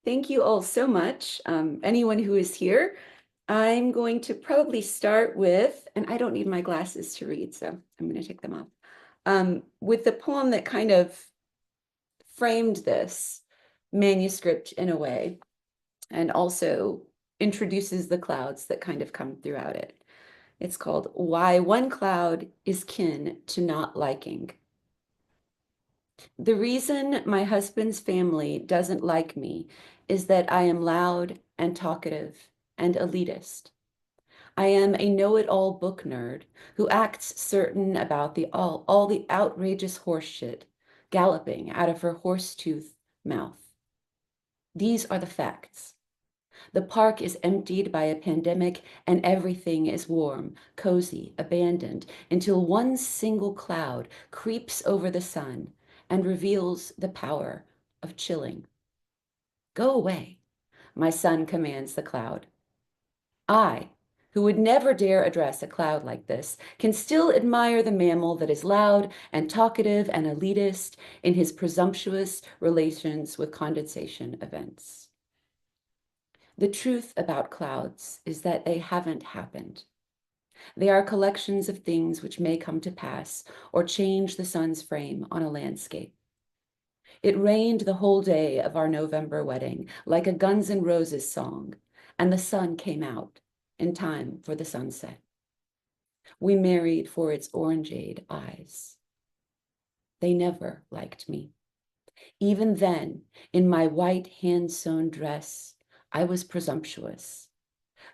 Thank you all so much. Anyone who is here, I'm going to probably start with, and I don't need my glasses to read, so I'm going to take them off, with the poem that kind of framed this manuscript in a way, and also introduces the clouds that kind of come throughout it. It's called Why One Cloud is Kin to Not Liking. The reason my husband's family doesn't like me is that I am loud and talkative and elitist. I am a know-it-all book nerd who acts certain about all the outrageous horseshit galloping out of her horse-tooth mouth. These are the facts. The park is emptied by a pandemic and everything is warm, cozy, abandoned until one single cloud creeps over the sun and reveals the power of chilling. Go away, my son commands the cloud. I, who would never dare address a cloud like this, can still admire the mammal that is loud and talkative and elitist in his presumptuous relations with condensation events. The truth about clouds is that they haven't happened. They are collections of things which may come to pass or change the sun's frame on a landscape. It rained the whole day of our November wedding, like a Guns N' Roses song, and the sun came out in time for the sunset. We married for its orangeade eyes. They never liked me. Even then, in my white hand-sewn dress, I was presumptuous.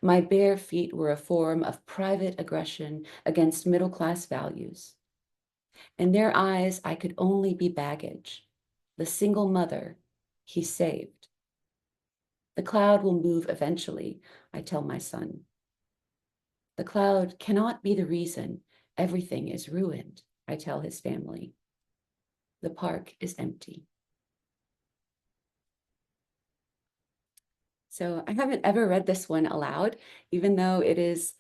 My bare feet were a form of private aggression against middle-class values. In their eyes, I could only be baggage, the single mother he saved. The cloud will move eventually, I tell my son. The cloud cannot be the reason everything is ruined, I tell his family. The park is empty. So I haven't ever read this one aloud, even though it is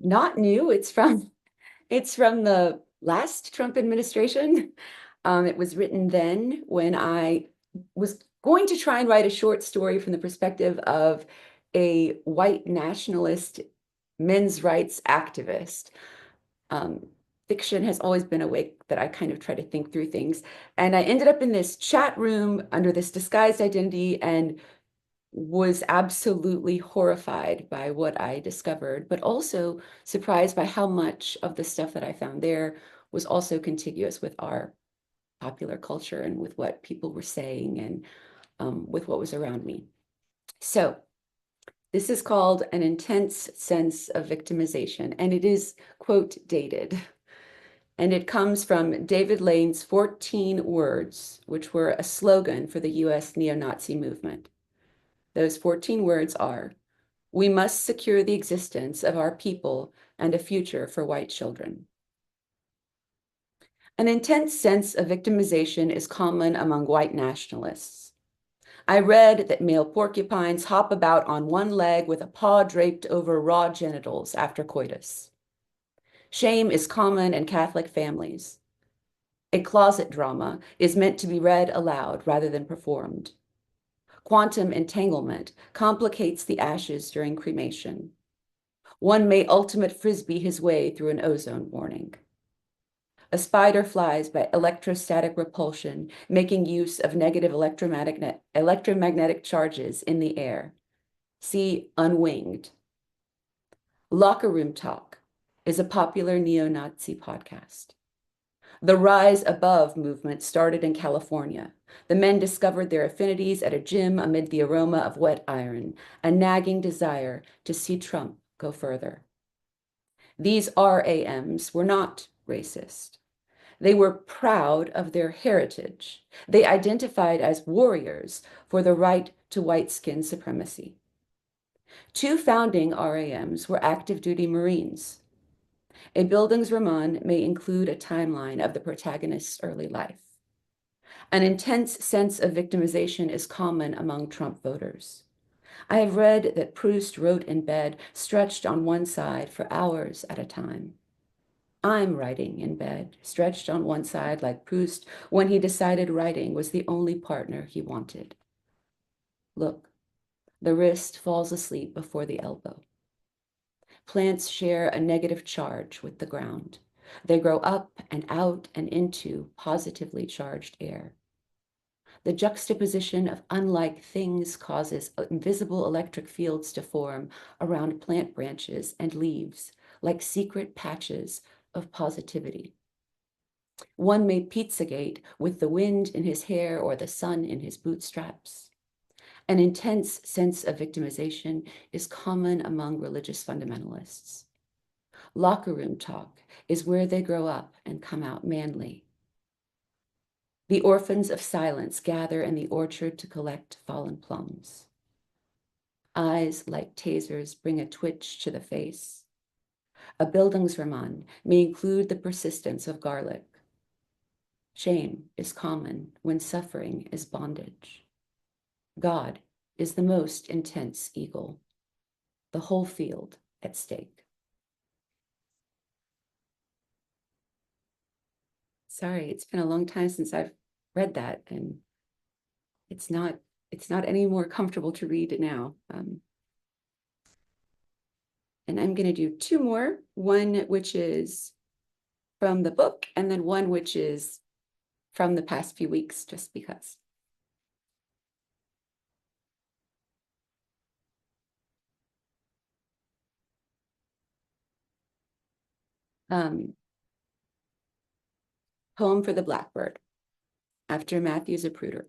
not new. It's from the last Trump administration. It was written then when I was going to try and write a short story from the perspective of a white nationalist men's rights activist. Fiction has always been a way that I kind of try to think through things. And I ended up in this chat room under this disguised identity and was absolutely horrified by what I discovered, but also surprised by how much of the stuff that I found there was also contiguous with our popular culture and with what people were saying and with what was around me. So this is called An Intense Sense of Victimization, and it is, quote, dated. And it comes from David Lane's 14 Words, which were a slogan for the US neo-Nazi movement. Those 14 words are, we must secure the existence of our people and a future for white children. An intense sense of victimization is common among white nationalists. I read that male porcupines hop about on one leg with a paw draped over raw genitals after coitus. Shame is common in Catholic families. A closet drama is meant to be read aloud rather than performed. Quantum entanglement complicates the ashes during cremation. One may ultimate frisbee his way through an ozone warning. A spider flies by electrostatic repulsion, making use of negative electromagnetic charges in the air. See Unwinged. Locker Room Talk is a popular neo-Nazi podcast. The Rise Above movement started in California. The men discovered their affinities at a gym amid the aroma of wet iron, a nagging desire to see Trump go further. These RAMs were not racist. They were proud of their heritage. They identified as warriors for the right to white skin supremacy. Two founding RAMs were active duty Marines. A Bildungsroman may include a timeline of the protagonist's early life. An intense sense of victimization is common among Trump voters. I have read that Proust wrote in bed, stretched on one side for hours at a time. I'm writing in bed, stretched on one side like Proust when he decided writing was the only partner he wanted. Look, the wrist falls asleep before the elbow. Plants share a negative charge with the ground. They grow up and out and into positively charged air. The juxtaposition of unlike things causes invisible electric fields to form around plant branches and leaves, like secret patches of positivity. One may pizzagate with the wind in his hair or the sun in his bootstraps. An intense sense of victimization is common among religious fundamentalists. Locker room talk is where they grow up and come out manly. The orphans of silence gather in the orchard to collect fallen plums. Eyes like tasers bring a twitch to the face. A Bildungsroman may include the persistence of garlic. Shame is common when suffering is bondage. God is the most intense eagle, the whole field at stake. Sorry, it's been a long time since I've read that, and it's not any more comfortable to read now. And I'm going to do two more, one which is from the book, and then one which is from the past few weeks, just because. Poem for the Blackbird, after Matthew Zapruder.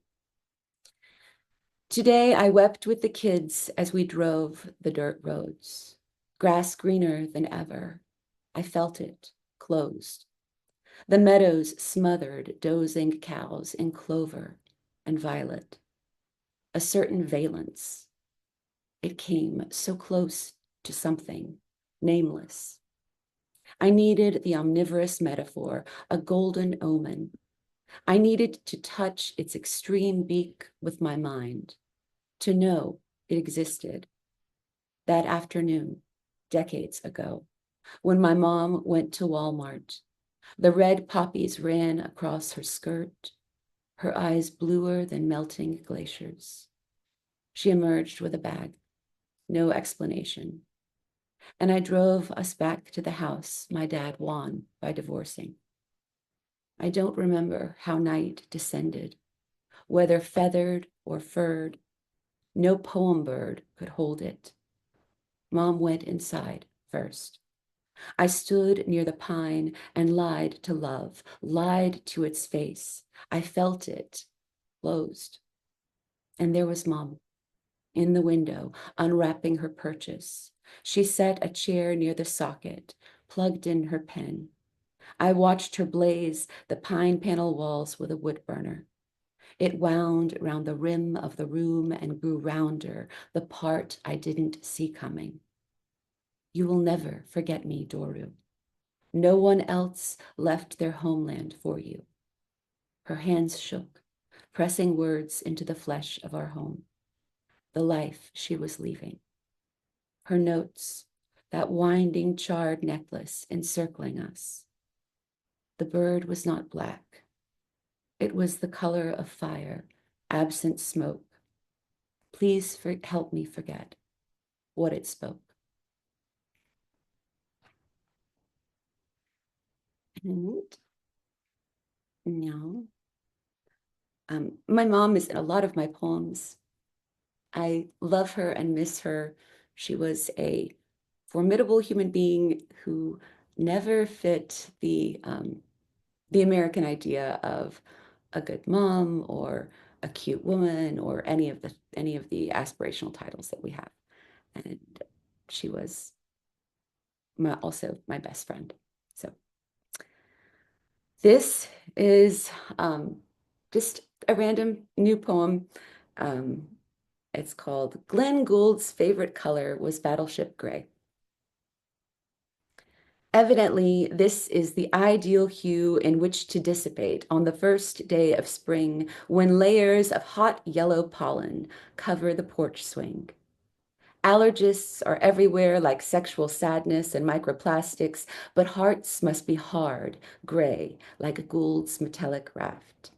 Today I wept with the kids as we drove the dirt roads. Grass greener than ever. I felt it, closed. The meadows smothered dozing cows in clover and violet. A certain valence. It came so close to something nameless. I needed the omnivorous metaphor, a golden omen. I needed to touch its extreme beak with my mind, to know it existed. That afternoon, decades ago, when my mom went to Walmart, the red poppies ran across her skirt, her eyes bluer than melting glaciers. She emerged with a bag, no explanation. And I drove us back to the house my dad won by divorcing. I don't remember how night descended, whether feathered or furred. No poem bird could hold it. Mom went inside first. I stood near the pine and lied to love, lied to its face. I felt it, closed. And there was Mom, in the window, unwrapping her purchase. She set a chair near the socket, plugged in her pen. I watched her blaze the pine panel walls with a wood burner. It wound round the rim of the room and grew rounder, the part I didn't see coming. You will never forget me, Doru. No one else left their homeland for you. Her hands shook, pressing words into the flesh of our home, the life she was leaving. Her notes, that winding charred necklace encircling us. The bird was not black. It was the color of fire, absent smoke. Please help me forget what it spoke. And now, my mom is in a lot of my poems. I love her and miss her. She was a formidable human being who never fit the American idea of a good mom or a cute woman or any of the aspirational titles that we have. And she was also my best friend. So this is just a random new poem. It's called Glenn Gould's Favorite Color Was Battleship Gray. Evidently, this is the ideal hue in which to dissipate on the first day of spring when layers of hot yellow pollen cover the porch swing. Allergists are everywhere like sexual sadness and microplastics, but hearts must be hard, gray, like Gould's metallic raft.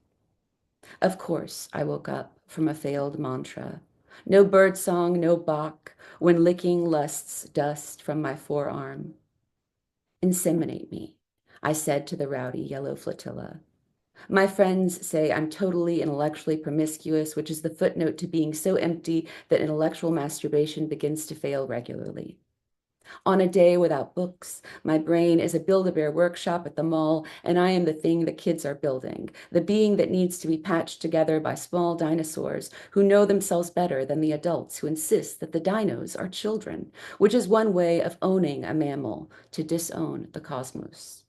Of course, I woke up from a failed mantra. No birdsong, no Bach, when licking lust's dust from my forearm. Inseminate me, I said to the rowdy yellow flotilla. My friends say I'm totally intellectually promiscuous, which is the footnote to being so empty that intellectual masturbation begins to fail regularly. On a day without books, my brain is a Build-A-Bear workshop at the mall, and I am the thing the kids are building, the being that needs to be patched together by small dinosaurs who know themselves better than the adults who insist that the dinos are children, which is one way of owning a mammal, to disown the cosmos.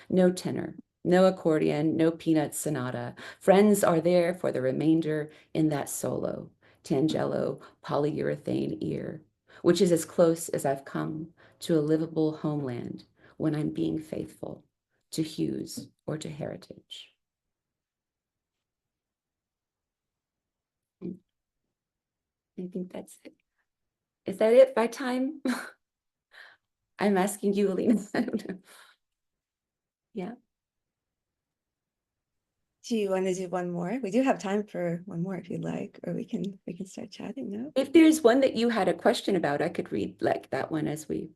No tenor, no accordion, no peanut sonata. Friends are there for the remainder in that solo, Tangelo polyurethane ear, which is as close as I've come to a livable homeland when I'm being faithful to Hughes or to heritage. I think that's it. Is that it by time? I'm asking you, Alina. I don't know. Yeah. Do you want to do one more? We do have time for one more if you'd like, or we can start chatting now. If there's one that you had a question about, I could read like that one as we.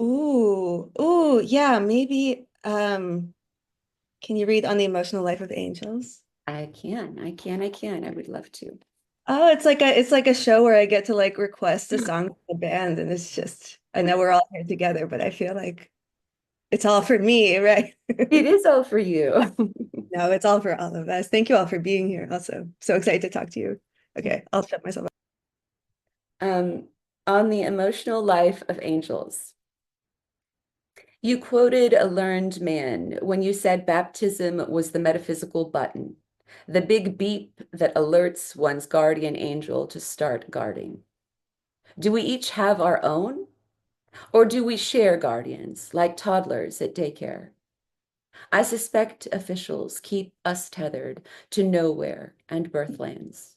Ooh, yeah, maybe. Can you read On the Emotional Life of Angels? I can. I would love to. Oh, it's like a show where I get to like request a song from the band, and it's just I know we're all here together, but I feel like it's all for me, right? It is all for you. No, it's all for all of us. Thank you all for being here. Also, so excited to talk to you. Okay, I'll shut myself up. Um, on the emotional life of angels. You quoted a learned man when you said baptism was the metaphysical button, the big beep that alerts one's guardian angel to start guarding. Do we each have our own? Or do we share guardians like toddlers at daycare? I suspect officials keep us tethered to nowhere and birthlands.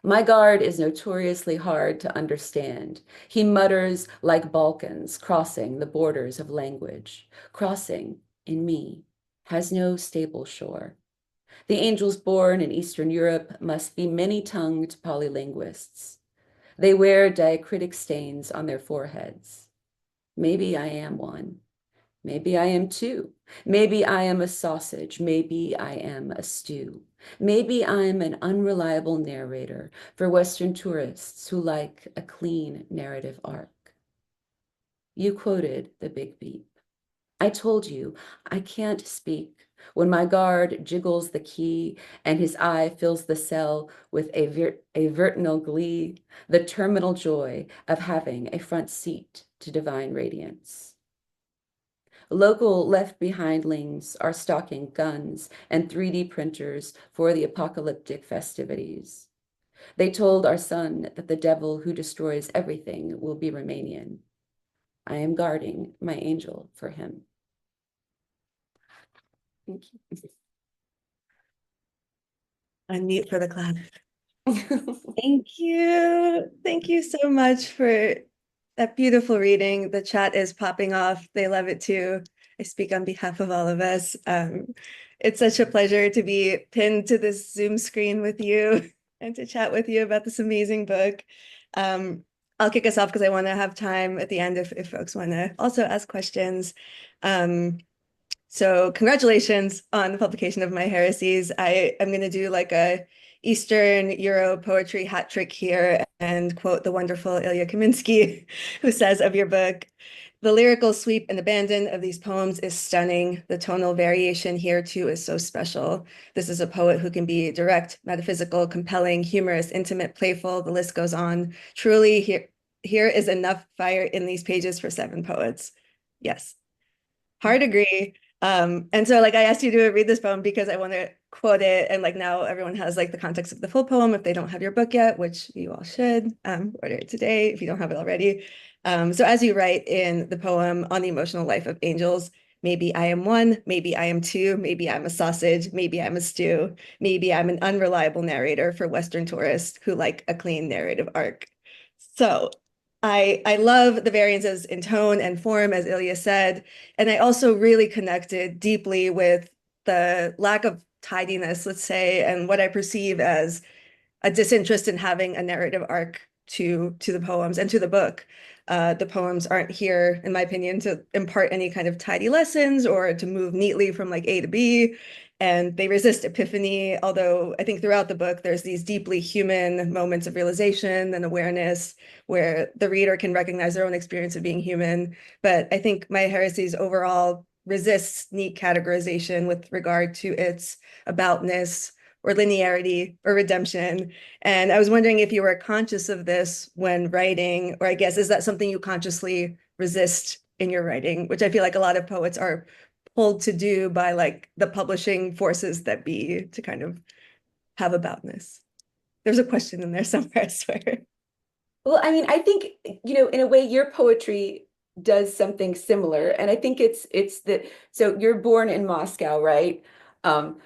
My guard is notoriously hard to understand. He mutters like Balkans, crossing the borders of language. Crossing, in me, has no stable shore. The angels born in Eastern Europe must be many-tongued polylinguists. They wear diacritic stains on their foreheads. Maybe I am one. Maybe I am two. Maybe I am a sausage. Maybe I am a stew. Maybe I'm an unreliable narrator for Western tourists who like a clean narrative arc. You quoted the big beep. I told you I can't speak when my guard jiggles the key and his eye fills the cell with a vertinal glee, the terminal joy of having a front seat to divine radiance. Local left behindlings are stocking guns and 3D printers for the apocalyptic festivities. They told our son that the devil who destroys everything will be Romanian. I am guarding my angel for him. Thank you. Unmute for the class. Thank you. Thank you so much for that beautiful reading. The chat is popping off. They love it too. I speak on behalf of all of us. It's such a pleasure to be pinned to this Zoom screen with you and to chat with you about this amazing book. I'll kick us off because I want to have time at the end if folks want to also ask questions. So congratulations on the publication of my heresies. I am going to do like a Eastern Euro poetry hat trick here and quote the wonderful Ilya Kaminsky, who says of your book, the lyrical sweep and abandon of these poems is stunning. The tonal variation here too is so special. This is a poet who can be direct, metaphysical, compelling, humorous, intimate, playful. The list goes on. Truly, here is enough fire in these pages for 7 poets. Yes, hard agree. And so like I asked you to read this poem because I want to quote it, and like now everyone has like the context of the full poem if they don't have your book yet, which you all should order it today if you don't have it already. So as you write in the poem on the emotional life of angels, maybe I am one, maybe I am two, maybe I'm a sausage, maybe I'm a stew, maybe I'm an unreliable narrator for Western tourists who like a clean narrative arc. So I love the variances in tone and form, as Ilya said, and I also really connected deeply with the lack of tidiness, let's say, and what I perceive as a disinterest in having a narrative arc to the poems and to the book. The poems aren't here, in my opinion, to impart any kind of tidy lessons or to move neatly from like A to B. And they resist epiphany, although I think throughout the book, there's these deeply human moments of realization and awareness where the reader can recognize their own experience of being human. But I think My Heresies overall resists neat categorization with regard to its aboutness or linearity or redemption. And I was wondering if you were conscious of this when writing, or I guess, is that something you consciously resist in your writing, which I feel like a lot of poets are pulled to do by like the publishing forces that be to kind of have aboutness. There's a question in there somewhere, I swear. Well, I mean, I think, in a way, your poetry does something similar. And I think it's that, so you're born in Moscow, right? Um,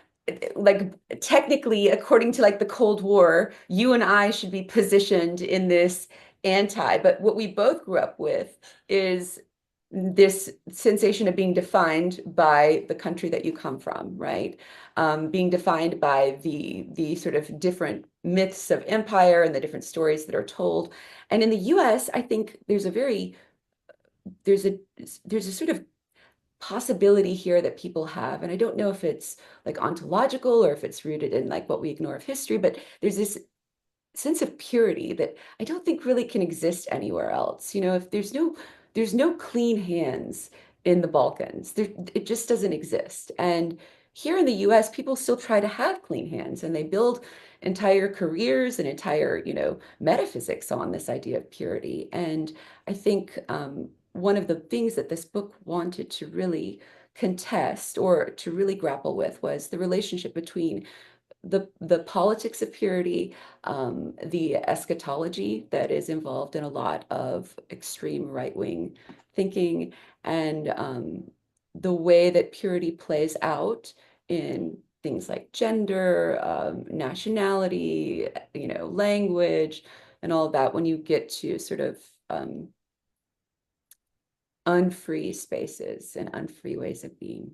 like technically, according to like the Cold War, you and I should be positioned in this anti, but what we both grew up with is this sensation of being defined by the country that you come from, right? Being defined by the sort of different myths of empire and the different stories that are told. And in the US, I think there's a there's a sort of possibility here that people have, and I don't know if it's like ontological or if it's rooted in like what we ignore of history, but there's this sense of purity that I don't think really can exist anywhere else. If there's no clean hands in the Balkans. It just doesn't exist. And here in the US, people still try to have clean hands and they build entire careers and entire, metaphysics on this idea of purity. And I think one of the things that this book wanted to really contest or to really grapple with was the relationship between the politics of purity, the eschatology that is involved in a lot of extreme right-wing thinking, and the way that purity plays out in things like gender, nationality, language, and all of that when you get to sort of unfree spaces and unfree ways of being,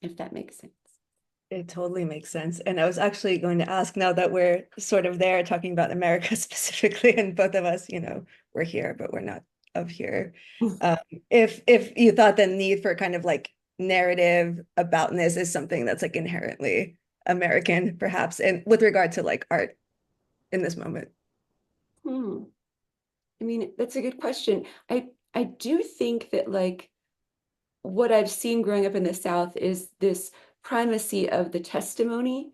if that makes sense. It totally makes sense. And I was actually going to ask, now that we're sort of there talking about America specifically, and both of us, we're here, but we're not of here. Um, if you thought the need for kind of like narrative aboutness is something that's like inherently American, perhaps, and with regard to like art in this moment. Hmm. I mean, that's a good question. I do think that like what I've seen growing up in the South is this primacy of the testimony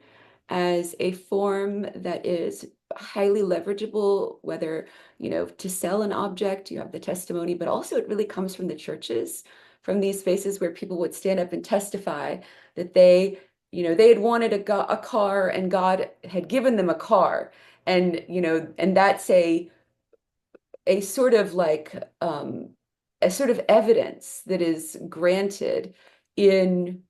as a form that is highly leverageable, whether, to sell an object, you have the testimony, but also it really comes from the churches, from these spaces where people would stand up and testify that they had wanted a car and God had given them a car. And that's a sort of like a sort of evidence that is granted in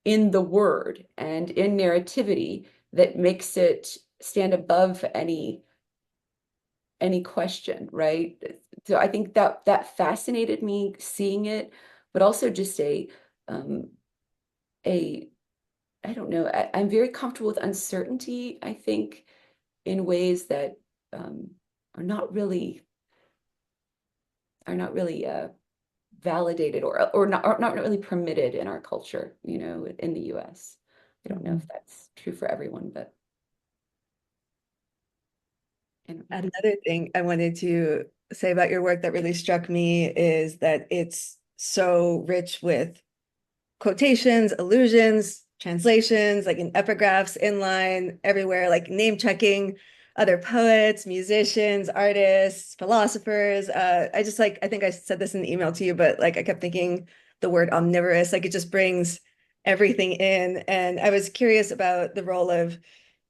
in the word and in narrativity that makes it stand above any question, right? So I think that fascinated me seeing it, but also just um, a I don't know. I'm very comfortable with uncertainty, I think, in ways that um, are not really validated or not really permitted in our culture, in the US. I don't know if that's true for everyone, but I don't know. Another thing I wanted to say about your work that really struck me is that it's so rich with quotations, allusions, translations, like in epigraphs, inline, everywhere, like name checking other poets, musicians, artists, philosophers. I just like, I think I said this in the email to you, but like I kept thinking the word omnivorous, like it just brings everything in. And I was curious about the role of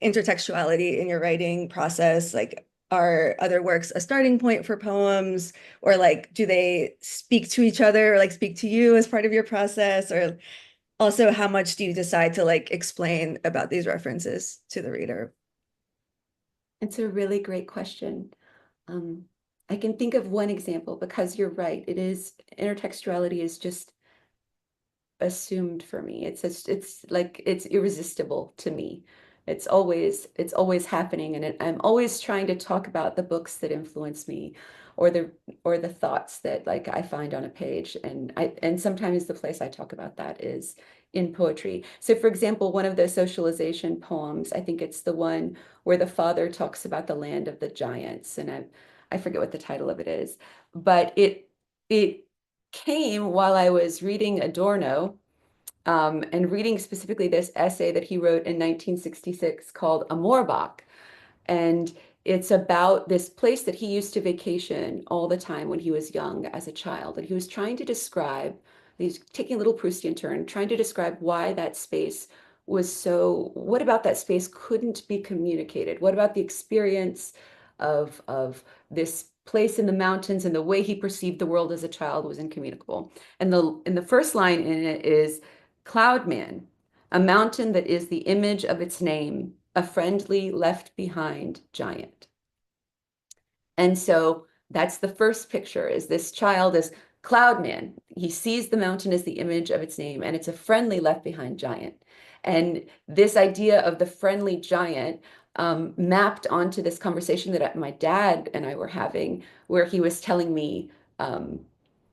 intertextuality in your writing process. Like, are other works a starting point for poems, or like do they speak to each other or like speak to you as part of your process? Or also, how much do you decide to like explain about these references to the reader? It's a really great question. Um, I can think of one example because you're right. Intertextuality is just assumed for me. It's like it's irresistible to me. It's always happening, and I'm always trying to talk about the books that influence me, or the thoughts that like I find on a page, and sometimes the place I talk about that is in poetry. So for example, one of the socialization poems, I think it's the one where the father talks about the land of the giants, and I forget what the title of it is, but it came while I was reading Adorno, and reading specifically this essay that he wrote in 1966 called Amorbach. And it's about this place that he used to vacation all the time when he was young as a child. And he was trying to describe, he's taking a little Proustian turn, trying to describe why that space was so, what about that space couldn't be communicated? What about the experience of this place in the mountains and the way he perceived the world as a child was incommunicable? And the first line in it is Cloud Man, a mountain that is the image of its name, a friendly left behind giant. And so that's the first picture, is this child is Cloud Man. He sees the mountain as the image of its name, and it's a friendly left behind giant. And this idea of the friendly giant mapped onto this conversation that my dad and I were having, where he was telling me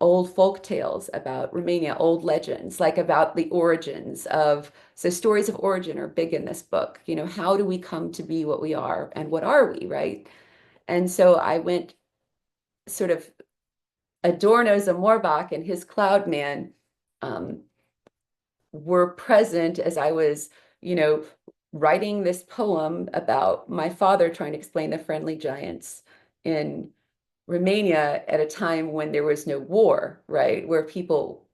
old folk tales about Romania, old legends, like about the origins of, so stories of origin are big in this book. You know, how do we come to be what we are, and what are we, right? And so I went sort of Adorno's Amorbach and his Cloud Man um, were present as I was, you know, writing this poem about my father trying to explain the friendly giants in Romania at a time when there was no war, right? Where people,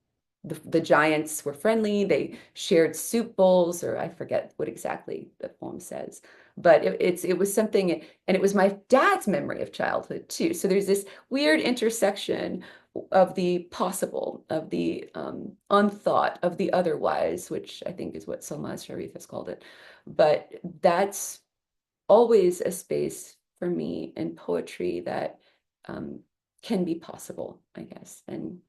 the giants were friendly, they shared soup bowls, or I forget what exactly the poem says, but it was something, and it was my dad's memory of childhood too. So there's this weird intersection of the possible, of the unthought, of the otherwise, which I think is what Solmaz Sharif has called it. But that's always a space for me in poetry that um, can be possible, I guess. And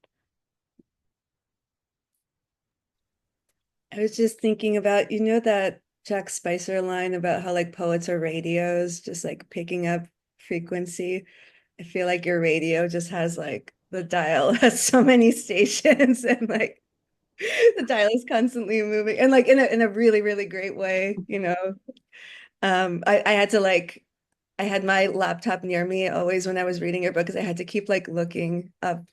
I was just thinking about, you know, that Jack Spicer line about how like poets are radios, just like picking up frequency. I feel like your radio just has like the dial has so many stations and like the dial is constantly moving and like in a really, really great way, you know. I had to like I had my laptop near me always when I was reading your book because I had to keep like looking up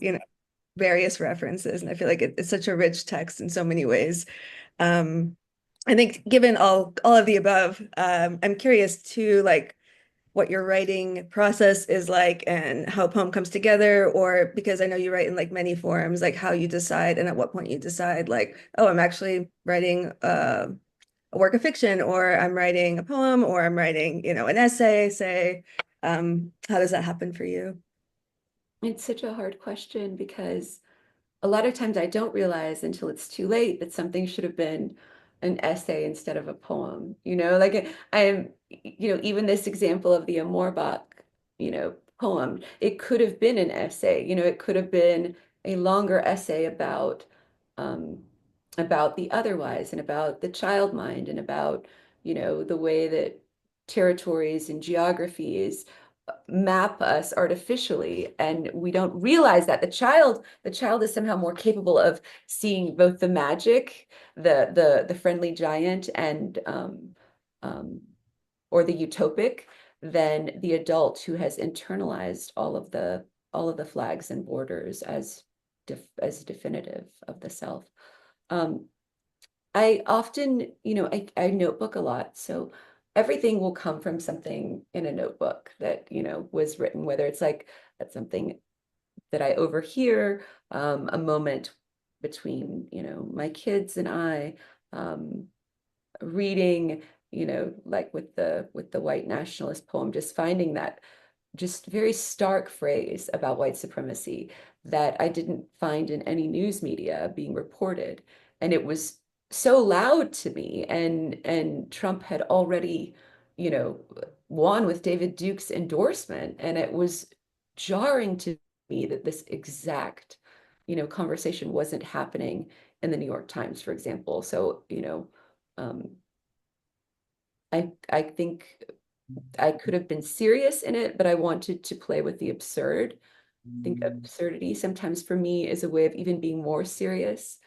you know, various references. And I feel like it's such a rich text in so many ways. I think given all of the above, I'm curious too, like what your writing process is like and how a poem comes together, or because I know you write in like many forms, like how you decide and at what point you decide like, oh, I'm actually writing a work of fiction, or I'm writing a poem, or I'm writing, you know, an essay, say. How does that happen for you? it's such a hard question because a lot of times I don't realize until it's too late that something should have been an essay instead of a poem. You know, like I'm, you know, even this example of the Amorbach, you know, poem, it could have been an essay. You know, it could have been a longer essay um, about the otherwise and about the child mind and about, you know, the way that territories and geographies map us artificially, and we don't realize that the child is somehow more capable of seeing both the magic, the friendly giant, and um, or the utopic, than the adult who has internalized all of the flags and borders as definitive of the self. um, I often, you know, I notebook a lot. So everything will come from something in a notebook that, you know, was written, whether it's like that's something that I overhear, a moment between, you know, my kids and I, um, reading, you know, like with the white nationalist poem, just finding that just very stark phrase about white supremacy that I didn't find in any news media being reported. And it was so loud to me. And Trump had already, you know, won with David Duke's endorsement. And it was jarring to me that this exact, you know, conversation wasn't happening in the New York Times, for example. So, you know, um, I think I could have been serious in it, but I wanted to play with the absurd. I think absurdity sometimes for me is a way of even being more serious,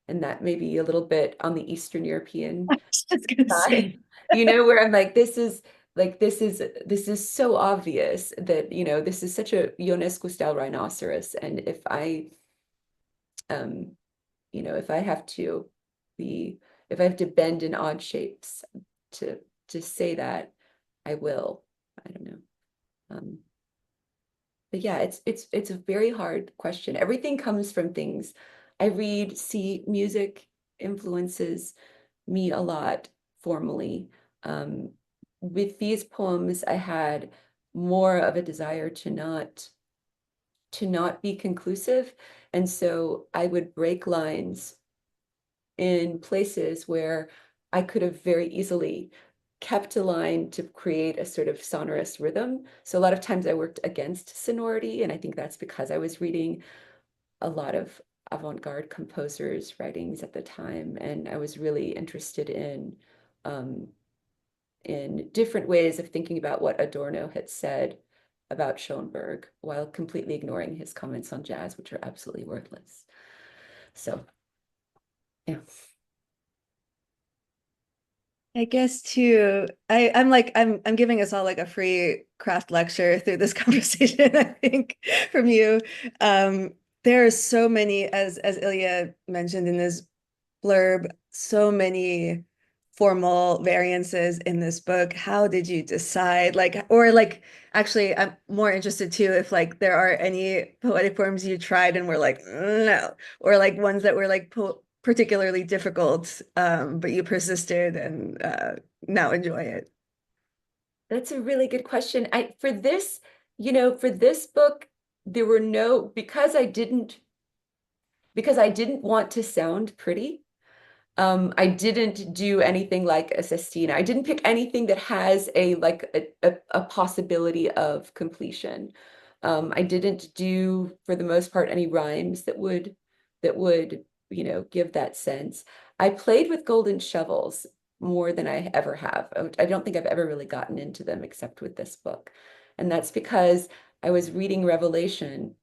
and that may be a little bit on the Eastern European I was just gonna say. side, where I'm like, this is so obvious that, this is such a Ionescu style rhinoceros. And um, if I have to be, if I have to bend in odd shapes to say that, I will. I don't know. Um, but yeah, it's a very hard question. Everything comes from things I read, see. Music influences me a lot formally. Um, with these poems, I had more of a desire to not be conclusive. And so I would break lines in places where I could have very easily kept a line to create a sort of sonorous rhythm. So a lot of times I worked against sonority, and I think that's because I was reading a lot of avant-garde composers' writings at the time, and I was really interested um, in different ways of thinking about what Adorno had said about Schoenberg, while completely ignoring his comments on jazz, which are absolutely worthless. So, yeah. I guess too, I'm giving us all like a free craft lecture through this conversation, I think, from you. There are so many, as Ilya mentioned in his blurb, so many formal variances in this book. How did you decide? Actually, I'm more interested too if like there are any poetic forms you tried and were like, no, or like ones that were like po particularly difficult, but you persisted and now enjoy it. That's a really good question. For this book, there were no, because I didn't want to sound pretty. I didn't do anything like a sestina. I didn't pick anything that has a possibility of completion. I didn't do, for the most part, any rhymes that would give that sense. I played with golden shovels more than I ever have. I don't think I've ever really gotten into them except with this book. And that's because I was reading Revelation,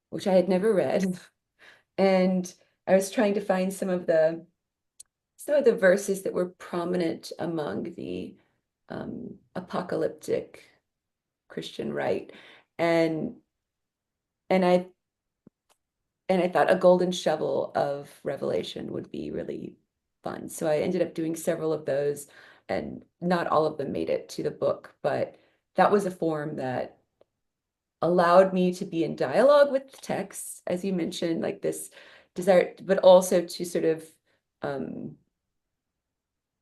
which I had never read, and I was trying to find some of the verses that were prominent among the apocalyptic Christian right. And and I and I thought a golden shovel of Revelation would be really fun. So I ended up doing several of those, and not all of them made it to the book, but that was a form that allowed me to be in dialogue with the text, as you mentioned, like this desire, but also to sort of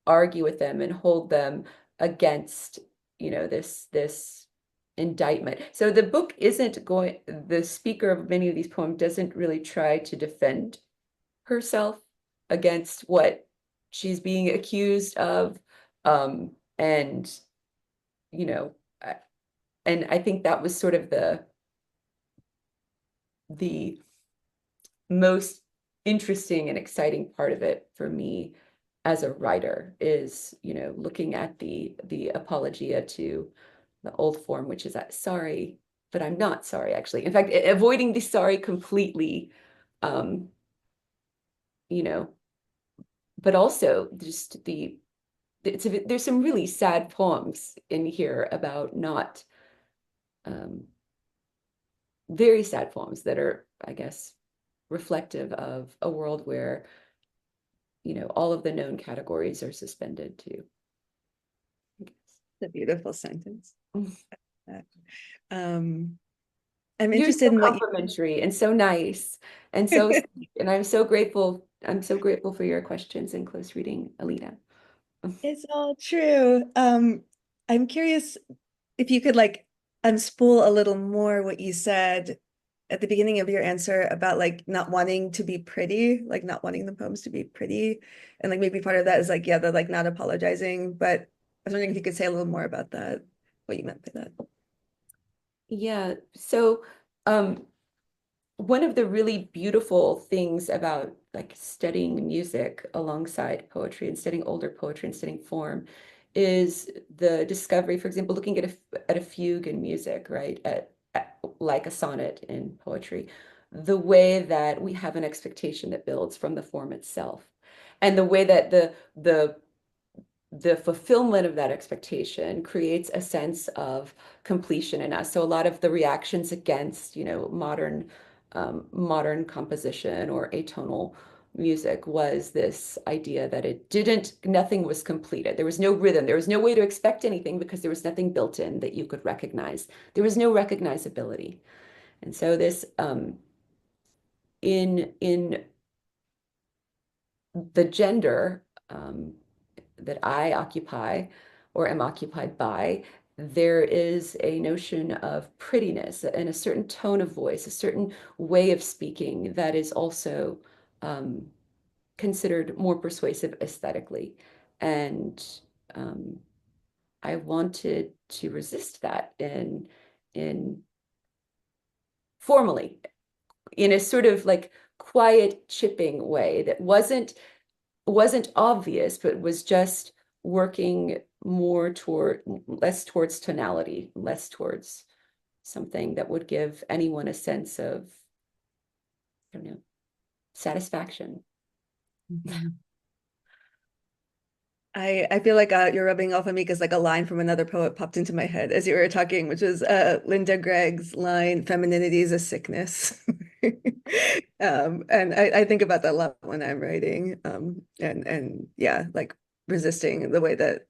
argue with them and hold them against, this indictment. So the book isn't going, the speaker of many of these poems doesn't really try to defend herself against what she's being accused of. And, you know, I- and I think that was sort of the most interesting and exciting part of it for me as a writer is, looking at the apologia to the old form, which is that sorry, but I'm not sorry, actually. In fact, avoiding the sorry completely, um, you know, but also just there's some really sad poems in here about not, um, very sad poems that are, I guess, reflective of a world where, all of the known categories are suspended too, I guess. It's a beautiful sentence. Um, I'm You're so interested in what you complimentary and so nice and so sweet, and I'm so grateful. I'm so grateful for your questions and close reading, Alina. It's all true. I'm curious if you could like unspool a little more what you said at the beginning of your answer about like not wanting to be pretty, like not wanting the poems to be pretty. And like maybe part of that is like, yeah, the like not apologizing. But I was wondering if you could say a little more about that, what you meant by that. Yeah. So, one of the really beautiful things about like studying music alongside poetry and studying older poetry and studying form is the discovery, for example, looking at a fugue in music, right? Like a sonnet in poetry, the way that we have an expectation that builds from the form itself, and the way that the fulfillment of that expectation creates a sense of completion in us. So a lot of the reactions against, modern composition or atonal music was this idea that nothing was completed. There was no rhythm. There was no way to expect anything because there was nothing built in that you could recognize. There was no recognizability. And so this, in the gender, that I occupy or am occupied by, there is a notion of prettiness and a certain tone of voice, a certain way of speaking that is also considered more persuasive aesthetically. And I wanted to resist that in formally, in a sort of like quiet chipping way that wasn't obvious, but was just working less towards tonality, less towards something that would give anyone a sense of, I don't know, satisfaction. I feel like you're rubbing off on me because like a line from another poet popped into my head as you were talking, which was Linda Gregg's line, "Femininity is a sickness." And I think about that a lot when I'm writing. And yeah, like resisting the way that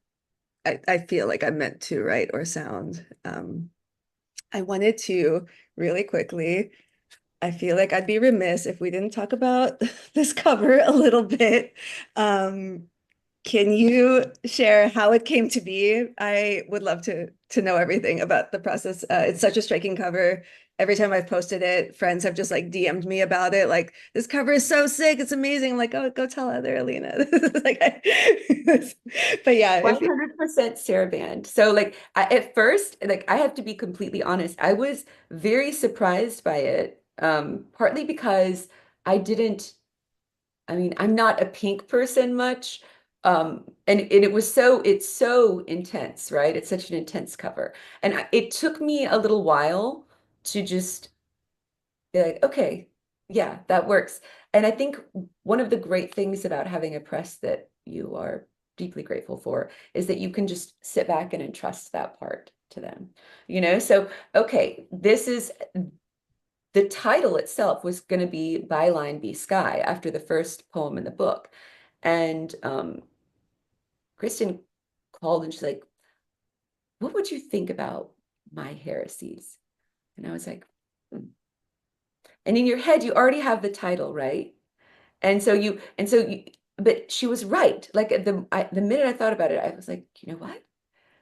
I feel like I'm meant to write or sound. I wanted to really quickly, I feel like I'd be remiss if we didn't talk about this cover a little bit. Can you share how it came to be? I would love to know everything about the process. It's such a striking cover. Every time I've posted it, friends have just like DM'd me about it. Like, this cover is so sick. It's amazing. I'm like, oh, go tell other Alina. But yeah, 100% Sarabande. So like at first, like I have to be completely honest, I was very surprised by it. Partly because I didn't, I mean, I'm not a pink person much. And it's so intense, right? It's such an intense cover. And it took me a little while to just be like, okay, yeah, that works. And I think one of the great things about having a press that you are deeply grateful for is that you can just sit back and entrust that part to them, So, okay, this is the title itself was going to be Byline Be Sky after the first poem in the book. And Kristen called and she's like, what would you think about my heresies? And I was like, hmm. And in your head, you already have the title, right? But she was right. Like the minute I thought about it, I was like, you know what?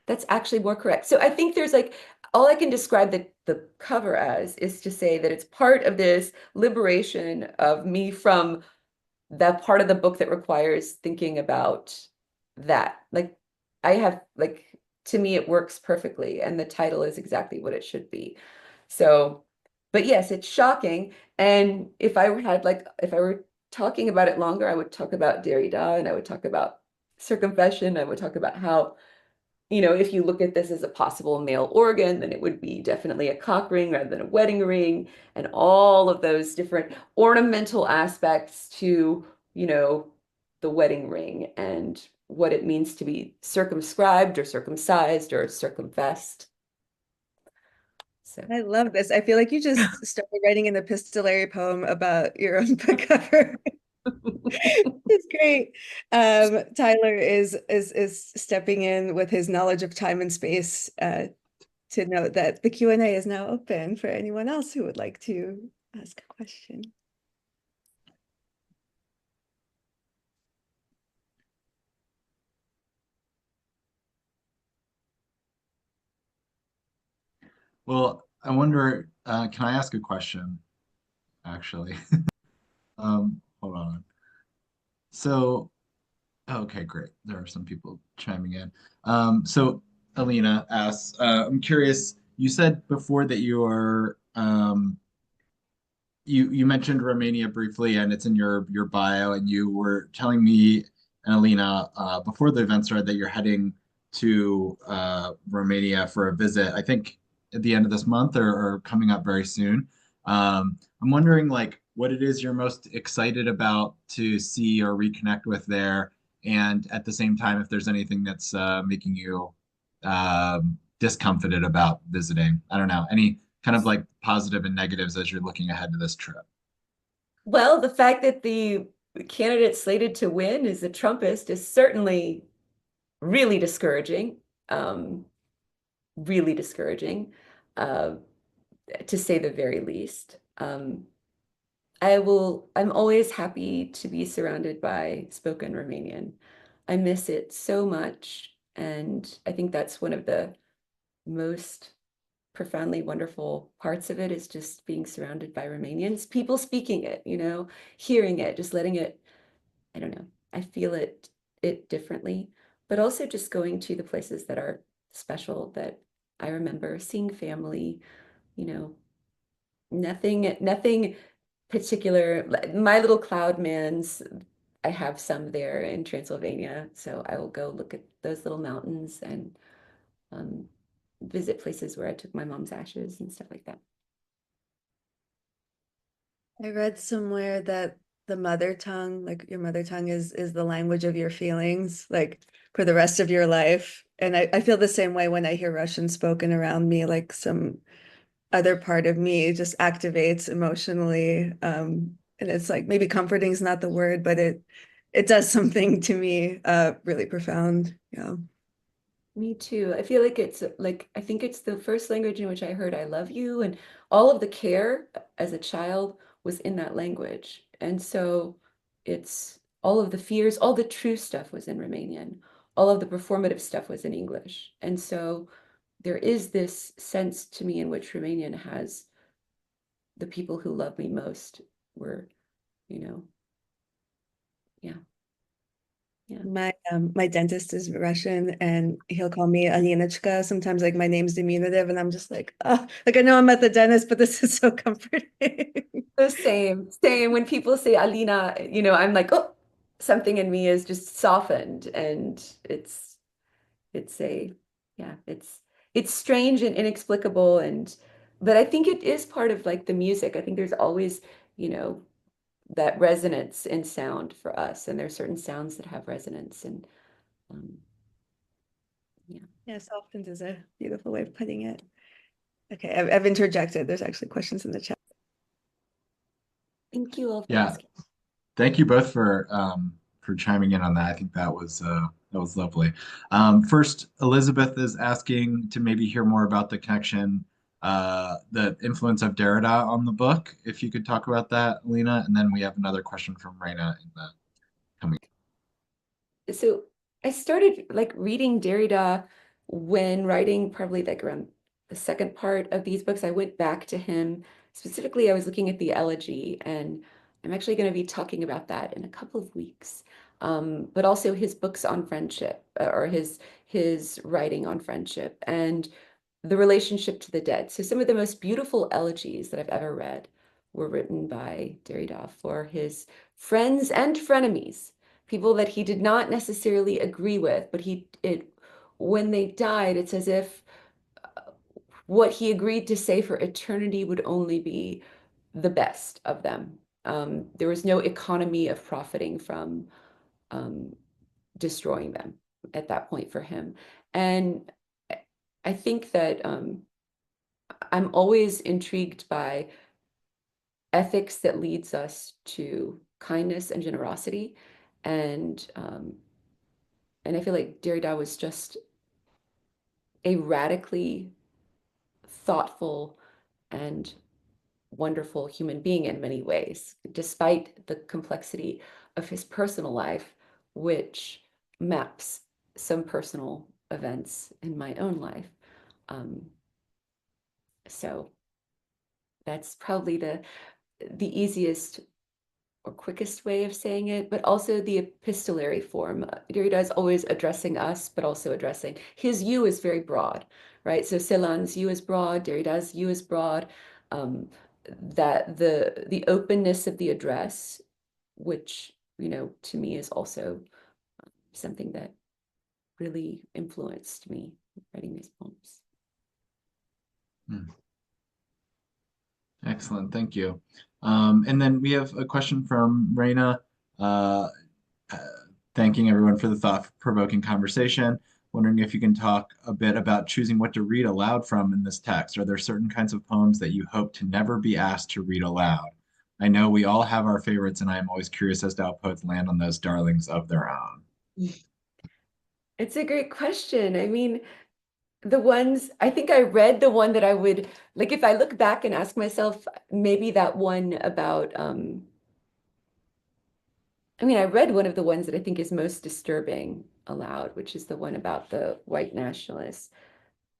That's actually more correct. So I think there's like, all I can describe the cover as is to say that it's part of this liberation of me from that part of the book that requires thinking about that. Like I have like, to me, it works perfectly, and the title is exactly what it should be. So, but yes, it's shocking. And if I were talking about it longer, I would talk about Derrida, and I would talk about circumfession. I would talk about how, if you look at this as a possible male organ, then it would be definitely a cock ring rather than a wedding ring, and all of those different ornamental aspects to, the wedding ring and what it means to be circumscribed or circumcised or circumfessed. So I love this. I feel like you just started writing an epistolary poem about your own book cover. It's great. Tyler is stepping in with his knowledge of time and space to note that the Q&A is now open for anyone else who would like to ask a question. Well, I wonder, can I ask a question, actually? Hold on. So, okay, great. There are some people chiming in. So Alina asks, I'm curious, you said before that you mentioned Romania briefly, and it's in your bio, and you were telling me and Alina before the event started that you're heading to Romania for a visit, I think at the end of this month or coming up very soon. I'm wondering like what it is you're most excited about to see or reconnect with there, and at the same time, if there's anything that's making you discomfited about visiting. I don't know, any kind of like positive and negatives as you're looking ahead to this trip. Well, the fact that the candidate slated to win is a Trumpist is certainly really discouraging. Um, really discouraging, uh, to say the very least. I'm always happy to be surrounded by spoken Romanian. I miss it so much. And I think that's one of the most profoundly wonderful parts of it is just being surrounded by Romanians, people speaking it, hearing it, just letting it, I don't know, I feel it differently, but also just going to the places that are special that I remember, seeing family, you know, nothing particular. My little cloud mans, I have some there in Transylvania, so I will go look at those little mountains and um, visit places where I took my mom's ashes and stuff like that. I read somewhere that the mother tongue, like your mother tongue is the language of your feelings, like for the rest of your life. And I feel the same way when I hear Russian spoken around me, like some other part of me just activates emotionally. And it's like maybe comforting is not the word, but it does something to me really profound. Yeah. Me too. I feel like it's like, I think it's the first language in which I heard I love you, and all of the care as a child was in that language. And so it's all of the fears, all the true stuff was in Romanian, all of the performative stuff was in English. And so there is this sense to me in which Romanian has the people who love me most were, you know, yeah, yeah. My dentist is Russian and he'll call me Alinachka. Sometimes like my name's diminutive and I'm just like, oh, like I know I'm at the dentist, but this is so comforting. The same. When people say Alina, I'm like, oh, something in me is just softened, and it's a, yeah, it's strange and inexplicable, but I think it is part of like the music. I think there's always, you know, that resonance in sound for us, and there's certain sounds that have resonance, and um, yeah. Yeah, softened is a beautiful way of putting it. Okay, I've interjected. There's actually questions in the chat. Thank you all for Yeah, asking. thank you both for chiming in on that. I think that was lovely. First, Elizabeth is asking to maybe hear more about the connection, the influence of Derrida on the book. If you could talk about that, Alina, and then we have another question from Raina in the coming. So I started like reading Derrida when writing probably like around the second part of these books. I went back to him. Specifically, I was looking at the elegy, and I'm actually going to be talking about that in a couple of weeks. But also his books on friendship, or his writing on friendship and the relationship to the dead. So some of the most beautiful elegies that I've ever read were written by Derrida for his friends and frenemies, people that he did not necessarily agree with, but when they died, it's as if what he agreed to say for eternity would only be the best of them. There was no economy of profiting from um, destroying them at that point for him. And I think that I'm always intrigued by ethics that leads us to kindness and generosity. And I feel like Derrida was just a radically thoughtful and wonderful human being in many ways, despite the complexity of his personal life, which maps some personal events in my own life. Um, so that's probably the easiest or quickest way of saying it, but also the epistolary form. Derrida is always addressing us, but also addressing his you is very broad, right? So Celan's you is broad, Derrida's you is broad. That the openness of the address, which to me is also something that really influenced me writing these poems. Excellent, thank you. And then we have a question from Raina, uh, thanking everyone for the thought-provoking conversation. Wondering if you can talk a bit about choosing what to read aloud from in this text. Are there certain kinds of poems that you hope to never be asked to read aloud? I know we all have our favorites, and I am always curious as to how poets land on those darlings of their own. It's a great question. I mean, the ones, I think I read the one that I would, like, if I look back and ask myself, maybe that one about, I mean, I read one of the ones that I think is most disturbing aloud, which is the one about the white nationalists.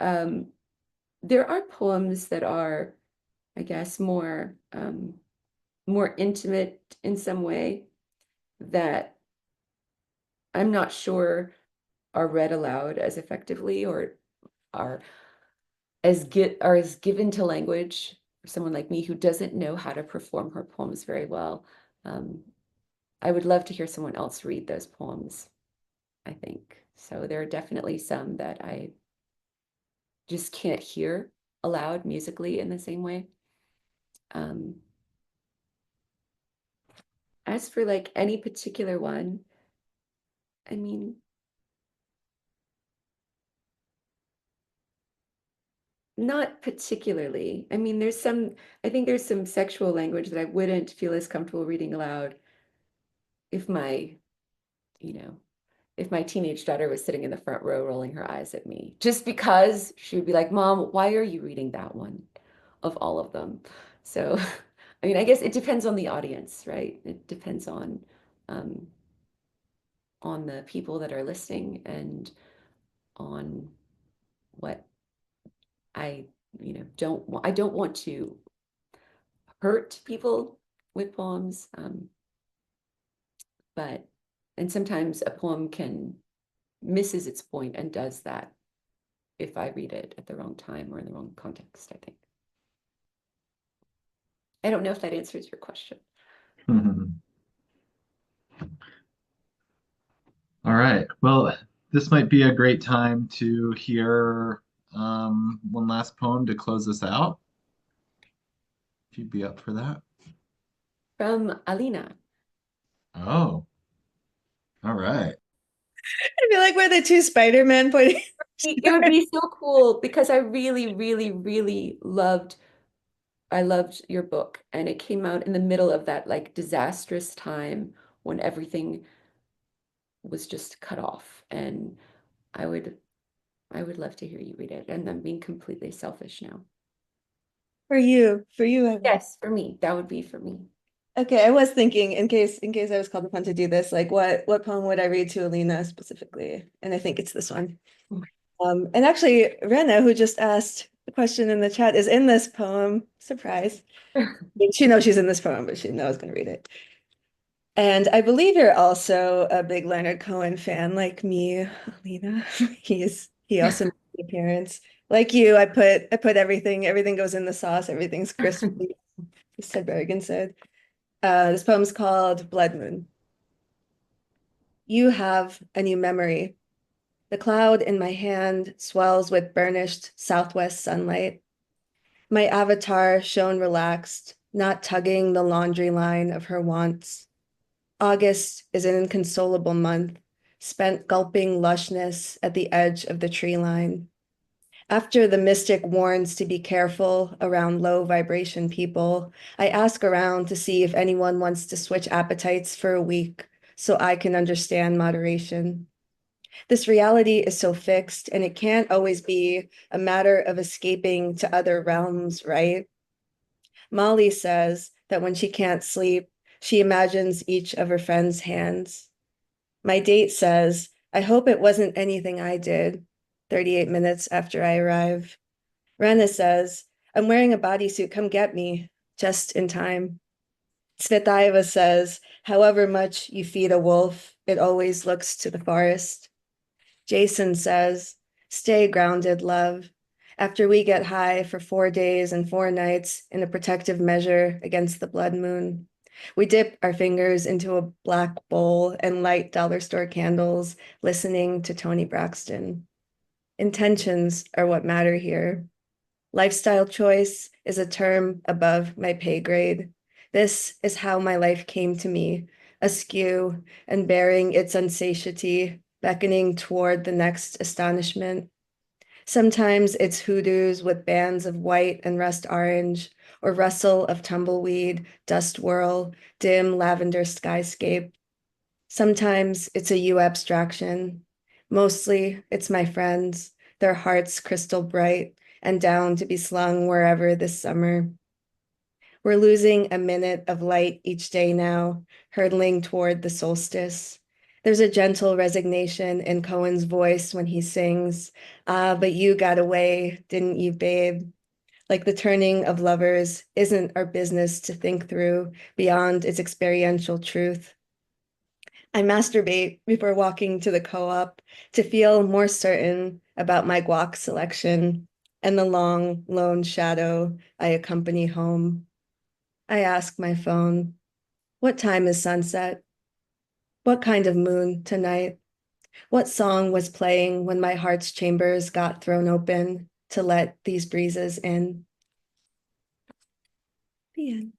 There are poems that are, I guess, more intimate in some way that I'm not sure are read aloud as effectively or are as given to language for someone like me who doesn't know how to perform her poems very well. I would love to hear someone else read those poems, I think. So there are definitely some that I just can't hear aloud musically in the same way. As for like any particular one, I mean, not particularly. I mean, I think there's some sexual language that I wouldn't feel as comfortable reading aloud if if my teenage daughter was sitting in the front row rolling her eyes at me, just because she would be like, Mom, why are you reading that one of all of them? So, I mean, I guess it depends on the audience, right? It depends on the people that are listening and on what I, I don't want to hurt people with poems. And sometimes a poem misses its point and does that if I read it at the wrong time or in the wrong context, I think. I don't know if that answers your question. All right. Well, this might be a great time to hear one last poem to close us out. If you'd be up for that. From Alina. Oh, all right. I feel like we're the two Spider-Man pointing. It would be so cool because I really, really, really loved your book, and it came out in the middle of that like disastrous time when everything was just cut off, and I would love to hear you read it. And I'm being completely selfish now. For you. Yes, for me. That would be for me. Okay, I was thinking in case I was called upon to do this, like what poem would I read to Alina specifically? And I think it's this one. And actually, Rena, who just asked the question in the chat, is in this poem. Surprise. She knows she's in this poem, but she didn't know I was going to read it. And I believe you're also a big Leonard Cohen fan, like me, Alina. He also made an appearance. Like you, I put everything goes in the sauce, everything's crispy, as Ted Berrigan said. This poem's called Blood Moon. You have a new memory. The cloud in my hand swells with burnished southwest sunlight. My avatar shone relaxed, not tugging the laundry line of her wants. August is an inconsolable month, spent gulping lushness at the edge of the tree line. After the mystic warns to be careful around low vibration people, I ask around to see if anyone wants to switch appetites for a week so I can understand moderation. This reality is so fixed, and it can't always be a matter of escaping to other realms, right? Molly says that when she can't sleep, she imagines each of her friends' hands. My date says, I hope it wasn't anything I did, 38 minutes after I arrive. Rena says, I'm wearing a bodysuit, come get me, just in time. Svetaeva says, however much you feed a wolf, it always looks to the forest. Jason says, stay grounded, love. After we get high for 4 days and 4 nights in a protective measure against the blood moon, We dip our fingers into a black bowl and light dollar store candles, listening to Toni Braxton. Intentions are what matter here. Lifestyle choice is a term above my pay grade. This is how my life came to me, askew and bearing its unsatiety, beckoning toward the next astonishment. Sometimes it's hoodoos with bands of white and rust orange, or rustle of tumbleweed, dust whirl, dim lavender skyscape. Sometimes it's a you abstraction. Mostly it's my friends, their hearts crystal bright and down to be slung wherever this summer. We're losing a minute of light each day now, hurtling toward the solstice. There's a gentle resignation in Cohen's voice when he sings, "Ah, but you got away, didn't you, babe?" Like the turning of lovers isn't our business to think through beyond its experiential truth. I masturbate before walking to the co-op to feel more certain about my guac selection and the long, lone shadow I accompany home. I ask my phone, what time is sunset? What kind of moon tonight? What song was playing when my heart's chambers got thrown open to let these breezes in? The end.